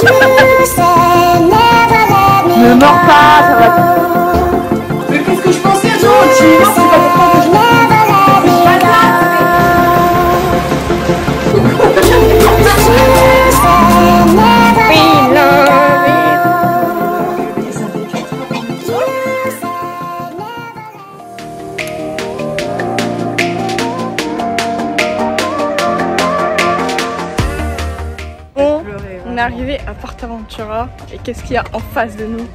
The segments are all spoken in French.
Ne meurs pas, ça va. Mais qu'est-ce que je pensais? Attends, tu mens, c'est pas pourquoi que je mens. On est arrivé à PortAventura et qu'est-ce qu'il y a en face de nous?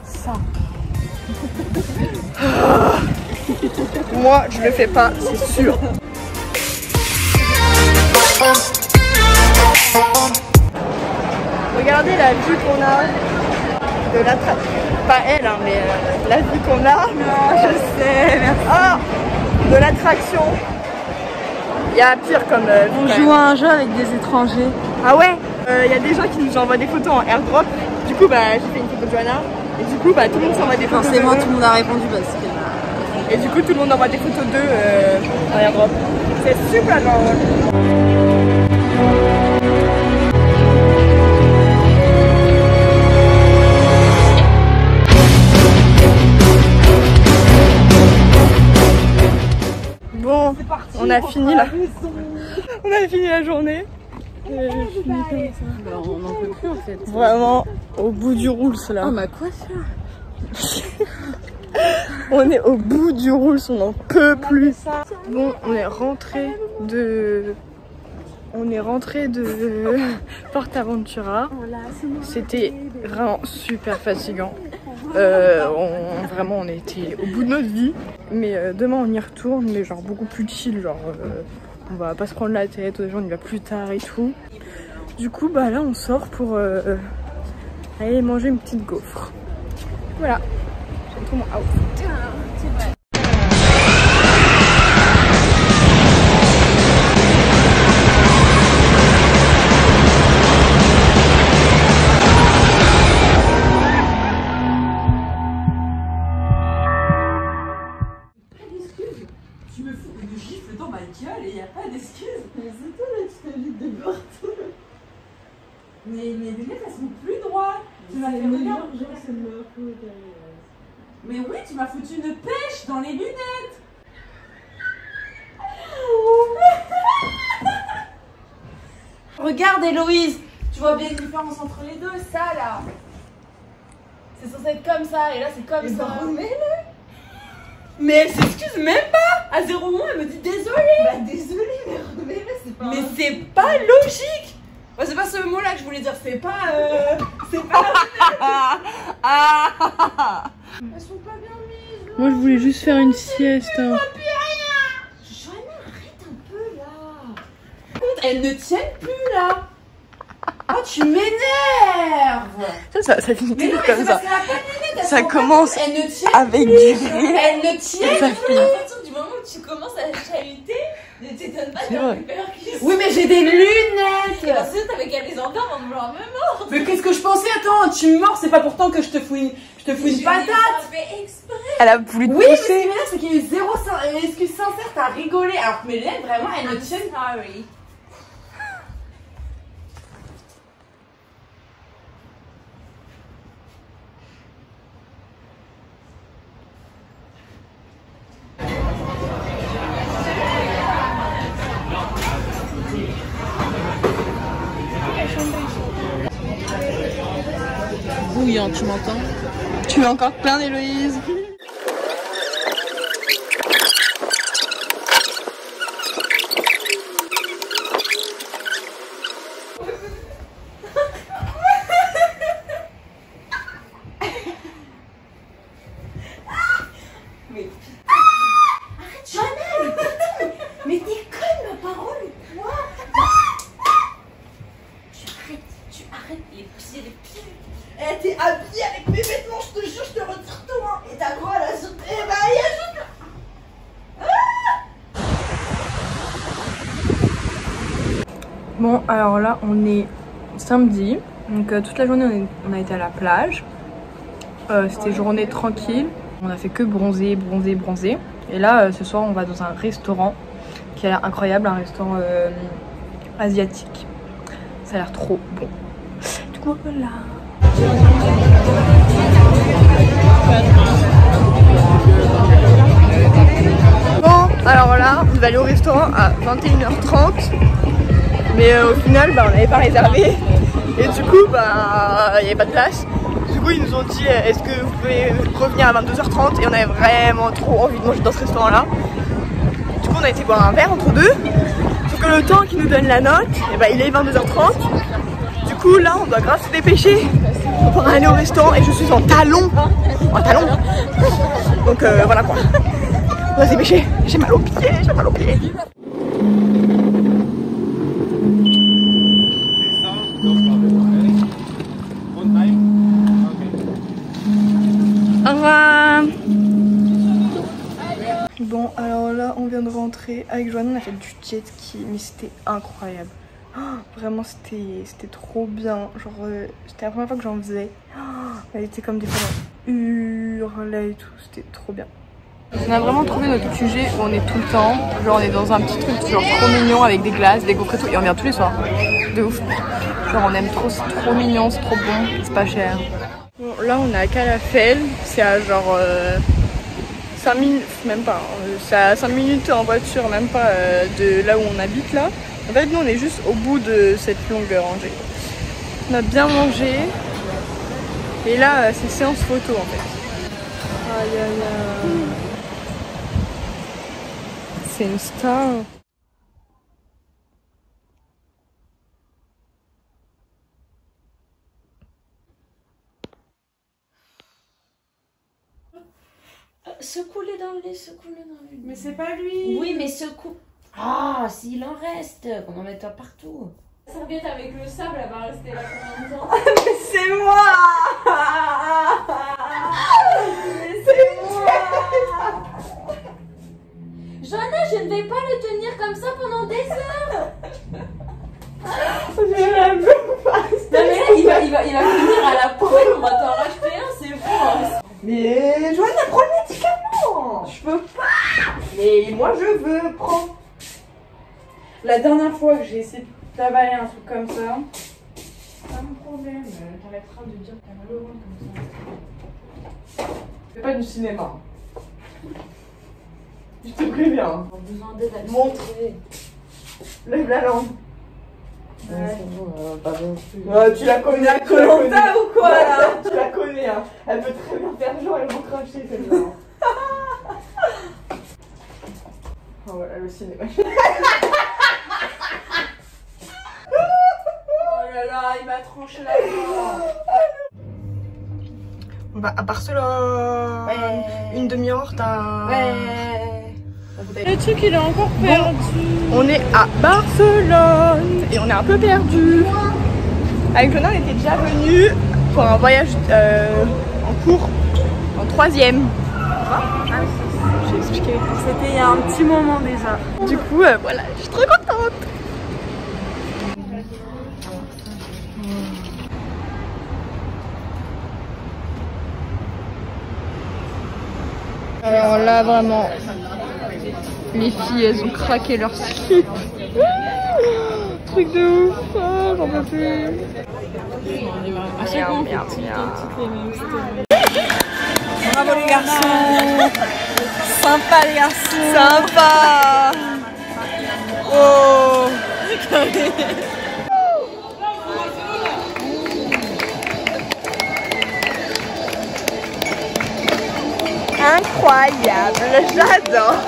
Ça. Moi, je le fais pas, c'est sûr. Regardez la vue qu'on a de l'attraction. Pas elle, hein, mais la vue qu'on a. Non, je sais, merci. Ah, de l'attraction. Il y a pire comme... on joue à un jeu avec des étrangers. Ah ouais. Il y a des gens qui nous envoient des photos en airdrop. Du coup, bah, j'ai fait une photo de Johanna. Et du coup, bah, tout le monde s'envoie des photos. Forcément, tout le monde a répondu parce que... Et du coup, tout le monde envoie des photos d'eux en airdrop. C'est super drôle. Bon, on a fini là. On a fini la journée. On n'en peut plus en fait. Vraiment au bout du Rouls là. Oh, bah quoi ça? On est au bout du Rouls, on n'en peut plus. Bon, on est rentré de PortAventura. C'était vraiment super fatigant. Vraiment on était au bout de notre vie. Mais demain on y retourne, mais genre beaucoup plus chill, genre on va pas se prendre la tête, on y va plus tard et tout. Du coup bah là on sort pour aller manger une petite gaufre. Voilà, j'aime trop mon outfit. Tu me fous une gifle dans ma gueule et y a pas d'excuse. Mais c'est toi là, tu t'invites de partout. Mais mes lunettes elles sont plus droites. Tu m'as fait regarder. Mais oui, tu m'as foutu une pêche dans les lunettes. Regarde Héloïse, tu vois bien une différence entre les deux, ça là. C'est censé être comme ça et là c'est comme ça. Mais elle s'excuse même pas. À 0 mois, elle me dit désolée. Bah désolée, mais remets-le, c'est pas... Mais c'est pas logique. Bah, c'est pas ce mot-là que je voulais dire. C'est pas... c'est pas... Elles sont pas bien mises. Moi je voulais juste faire une sieste. Johanna, arrête un peu là. Elles ne tiennent plus là. Oh, tu m'énerves. Ça finit toujours comme ça. Ça commence avec du rire. Elle ne tiennent ça plus. À partir du moment où tu commences à chahuter, ne t'étonne pas d'avoir une répercussion. Oui, mais j'ai des lunettes. Et ensuite, t'avais qu'à les enlever en vouloir me mordre. Mais qu'est-ce que je pensais? Attends, tu me mords, c'est pas pourtant que je te fous une patate. Elle a voulu te pousser. Oui, mais ce qui m'énerve, c'est qu'il y a eu zéro excuse sincère, t'as rigolé. Alors que mes lunettes, vraiment, elles ne tiennent pas. Bouillant, tu m'entends? Tu es encore plein d'Héloïse. Mais... arrête, Chanel. Mais t'es conne, ma parole, quoi? Tu arrêtes les pieds. Eh, t'es habillée avec mes vêtements, je te jure, je te retire tout, hein. Et t'as quoi là? Eh bah, Bon, alors là, on est samedi. Donc toute la journée, on a été à la plage. C'était journée tranquille. On a fait que bronzer. Et là, ce soir, on va dans un restaurant qui a l'air incroyable, un restaurant asiatique. ça a l'air trop bon. Du coup voilà. Bon, alors voilà, on va aller au restaurant à 21h30. Mais au final, bah, on n'avait pas réservé. Et du coup, bah, il n'y avait pas de place. Du coup, ils nous ont dit, est-ce que vous pouvez revenir à 22h30? Et on avait vraiment trop envie de manger dans ce restaurant-là. Du coup, on a été boire un verre entre deux. Sauf que le temps qu'ils nous donne la note, et bah, il est 22h30. Du coup, là, on doit grave se dépêcher pour aller au restaurant. Et je suis en talons. En talons. Donc voilà quoi. On va se dépêcher. J'ai mal aux pieds, j'ai mal aux pieds. Au revoir. Bon, alors là, on vient de rentrer. Avec Joanne, on a fait du jet ski, mais c'était incroyable. Oh, vraiment, c'était trop bien. Genre, c'était la première fois que j'en faisais. Oh, elle était comme des fois hurlait et tout. C'était trop bien. On a vraiment trouvé notre QG où on est tout le temps. Genre, on est dans un petit truc genre trop mignon avec des glaces, des gaufres et tout. Et on vient tous les soirs. De ouf. Genre, on aime trop, c'est trop mignon, c'est trop bon, c'est pas cher. Bon, là, on est à Calafell. C'est à genre 5 minutes, même pas. C'est à 5 minutes en voiture, même pas de là où on habite là. En fait, nous, on est juste au bout de cette longue rangée. On a bien mangé. Et là, c'est séance photo en fait. Aïe aïe aïe. C'est une star. Secoue-les dans le lit, secoue-les dans le lit. Mais c'est pas lui. Oui, mais secoue. Ah, s'il en reste, qu'on en mette partout. La serviette avec le sable, elle va rester là combien de temps? Mais c'est moi. C'est moi. Johanna, je ne vais pas le tenir comme ça pendant des heures. J'ai la même face. Non mais là, il va finir à la poêle, on va t'en racheter un, c'est fou. Mais Joanne, prends le médicament. Je peux pas. Mais moi je veux prendre. La dernière fois que j'ai essayé d'avaler un truc comme ça, pas mon problème. T'arrêteras de dire que t'as mal au ventre comme ça. C'est pas du cinéma. Je te préviens. Besoin d'aide à Montre. Lève la langue. Ouais, c'est bon, pas bien plus. Tu la connais à Koh-Lanta ou quoi là? Tu la connais, hein. Elle peut très bien faire genre, elle va cracher celle-là. Oh voilà le cinéma. Oh là là, il m'a tranché la main. On va à Barcelone. Ouais. Une demi-heure en retard. Ouais. Le truc, il est encore perdu. On est à Barcelone et on est un peu perdu. Avec Jonah, on était déjà venu pour un voyage en cours, en 3e. J'ai expliqué. C'était il y a un petit moment déjà. Du coup, voilà, je suis trop contente. Alors là, vraiment, les filles, elles ont craqué leur slip. Truc de ouf, oh, j'en peux plus. À chaque fois, on fait toutes les mêmes stories. Bravo les garçons. Sympa les garçons. Sympa. Oh. Incroyable, j'adore.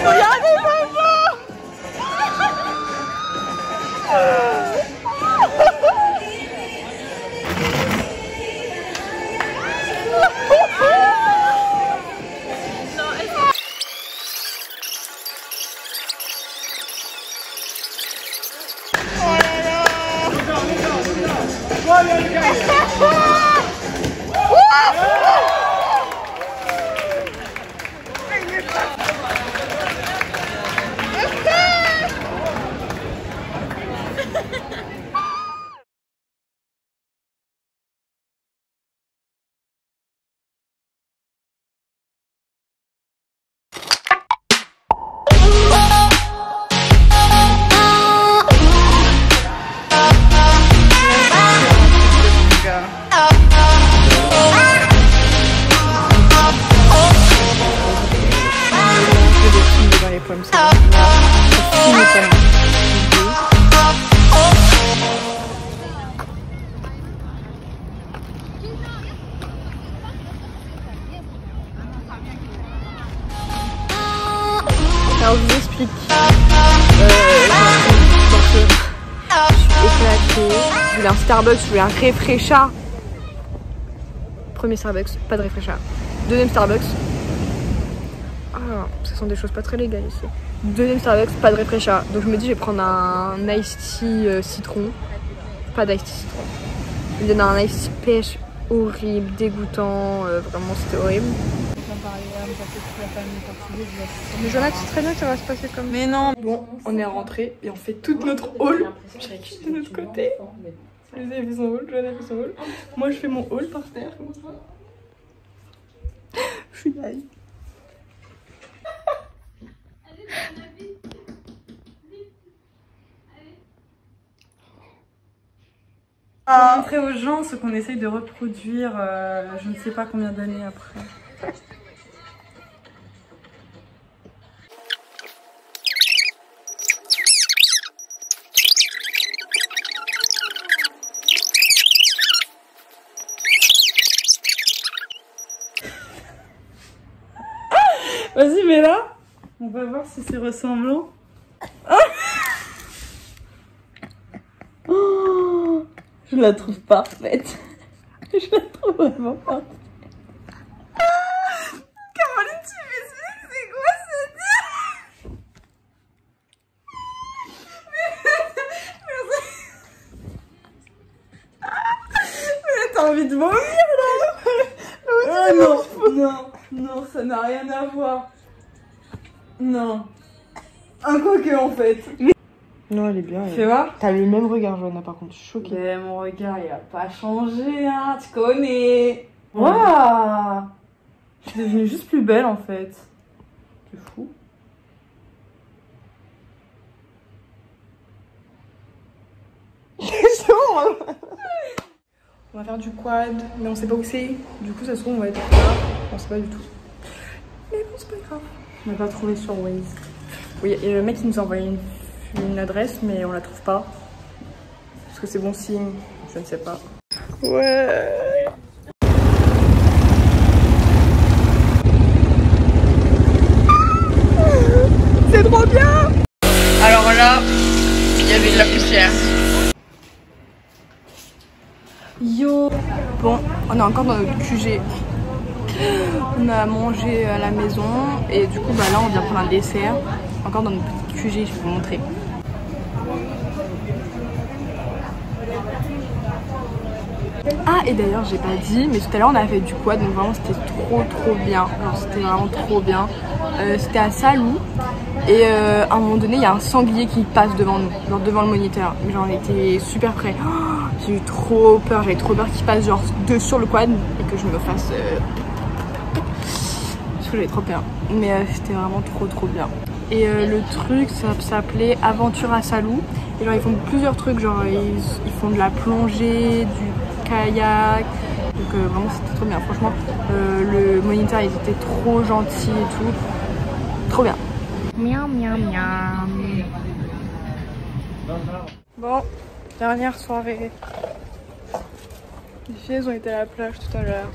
Regardez maman. café, je voulais un Starbucks, je voulais un Réfrécha. Premier Starbucks, pas de Réfrécha. Deuxième Starbucks. Ah, ce sont des choses pas très légales ici. Deuxième Starbucks, pas de Réfrécha. Donc je me dis, je vais prendre un iced tea citron. Pas d'iced tea citron. Il me donne un iced tea pêche horrible, dégoûtant. Vraiment, c'était horrible. Mais Joanna, tu sais très bien que ça va se passer comme ça. Mais non. Bon, on est rentré et on fait toute notre haul. Chacune de notre côté. Les avez fait son haul, Joanna fait son haul. Moi, je fais mon haul par terre comme ça. Je suis là. Pour montrer aux gens ce qu'on essaye de reproduire je ne sais pas combien d'années après. Vas-y, mets là. On va voir si c'est ressemblant. Oh, je la trouve parfaite. Je la trouve vraiment parfaite. Caroline, tu m'expliques c'est quoi ce dire? Mais t'as envie de vomir là? Ah non, non, non, ça n'a rien à voir. Non. Un quoique en fait. Non, elle est bien. Fais voir. T'as le même regard, Joanna, par contre. Je suis choquée. Mais mon regard, il a pas changé, hein. Tu connais. Waouh. Je suis devenue juste plus belle en fait. C'est fou. On va faire du quad, mais on sait pas où c'est. Du coup, ça se trouve, on va être là. On sait pas du tout. Mais bon, c'est pas grave. On n'a pas trouvé sur Waze. Oui, et le mec, il nous a envoyé une adresse, mais on la trouve pas. Est-ce que c'est bon signe? Je ne sais pas. Ouais. C'est trop bien. Alors là, il y avait de la poussière. Yo. Bon, on est encore dans notre QG. On a mangé à la maison et du coup bah là on vient prendre un dessert. Encore dans notre petit QG, je vais vous montrer. Ah et d'ailleurs j'ai pas dit, mais tout à l'heure on a fait du quad, donc vraiment c'était trop bien. C'était vraiment trop bien. C'était à Salou et à un moment donné il y a un sanglier qui passe devant nous, genre devant le moniteur. Mais genre on était super près. Oh, j'ai eu trop peur, j'avais trop peur qu'il passe genre sur le quad et que je me fasse... J'avais trop peur, mais c'était vraiment trop bien. Et le truc, ça s'appelait Aventure à Salou. Et genre ils font plusieurs trucs, genre ils font de la plongée, du kayak. Donc vraiment c'était trop bien. Franchement, le moniteur ils étaient trop gentils et tout. Trop bien. Miam miam miam. Bon, dernière soirée. Les filles ont été à la plage tout à l'heure.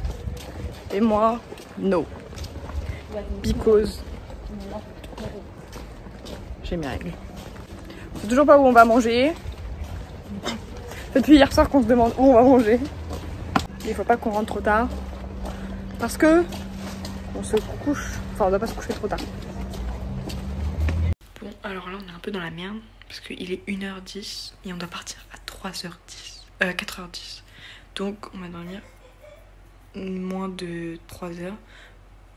Et moi, no. Because j'ai mes règles. On sait toujours pas où on va manger. C'est depuis hier soir qu'on se demande où on va manger. Il faut pas qu'on rentre trop tard. Parce que on se couche. Enfin on doit pas se coucher trop tard. Bon alors là on est un peu dans la merde. Parce qu'il est 1h10 et on doit partir à 3h10. 4h10. Donc on va dormir moins de 3 heures.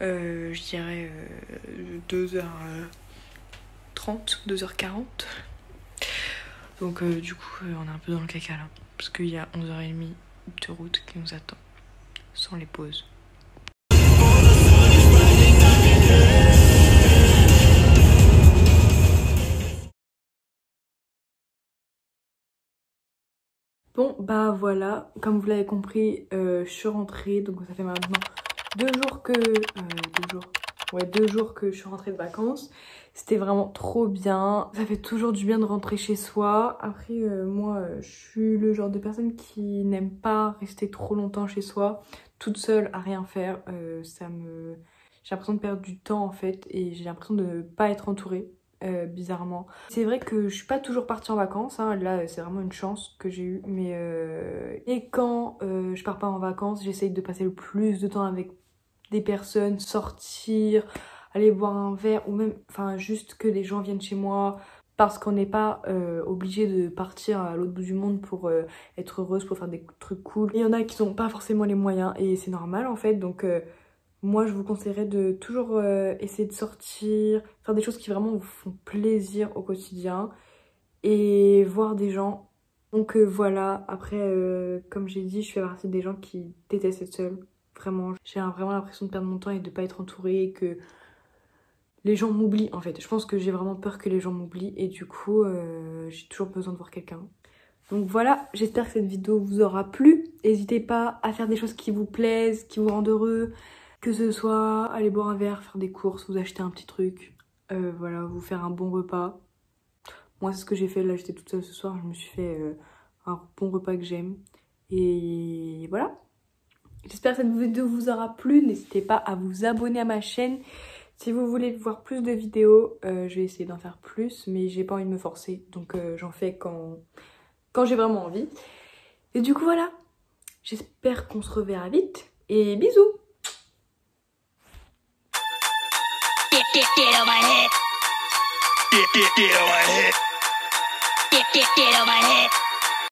Je dirais 2h30, 2h40. Donc du coup on est un peu dans le caca là. Parce qu'il y a 11h30 de route qui nous attend. Sans les pauses. Bon bah voilà, comme vous l'avez compris, je suis rentrée, donc ça fait maintenant 2 jours que... 2 jours que je suis rentrée de vacances. C'était vraiment trop bien. Ça fait toujours du bien de rentrer chez soi. Après, moi, je suis le genre de personne qui n'aime pas rester trop longtemps chez soi, toute seule à rien faire. J'ai l'impression de perdre du temps en fait et j'ai l'impression de ne pas être entourée. bizarrement. C'est vrai que je suis pas toujours partie en vacances, hein. Là c'est vraiment une chance que j'ai eue, mais et quand je pars pas en vacances, j'essaye de passer le plus de temps avec des personnes, sortir, aller boire un verre, ou même, enfin juste que les gens viennent chez moi, parce qu'on n'est pas obligé de partir à l'autre bout du monde pour être heureuse, pour faire des trucs cool. Il y en a qui n'ont pas forcément les moyens et c'est normal en fait, donc moi je vous conseillerais de toujours essayer de sortir, faire des choses qui vraiment vous font plaisir au quotidien et voir des gens. Donc voilà, après comme j'ai dit, je fais partie des gens qui détestent être seule, vraiment. J'ai vraiment l'impression de perdre mon temps et de pas être entourée, et que les gens m'oublient en fait. Je pense que j'ai vraiment peur que les gens m'oublient et du coup j'ai toujours besoin de voir quelqu'un. Donc voilà, j'espère que cette vidéo vous aura plu. N'hésitez pas à faire des choses qui vous plaisent, qui vous rendent heureux. Que ce soit aller boire un verre, faire des courses, vous acheter un petit truc. Voilà, vous faire un bon repas. Moi c'est ce que j'ai fait, là j'étais toute seule ce soir. Je me suis fait un bon repas que j'aime. Et voilà. J'espère que cette vidéo vous aura plu. N'hésitez pas à vous abonner à ma chaîne. Si vous voulez voir plus de vidéos, je vais essayer d'en faire plus, mais j'ai pas envie de me forcer, donc j'en fais quand j'ai vraiment envie. Et du coup voilà, j'espère qu'on se reverra vite, et bisous. Get on my head. Get on my head. Get on my head.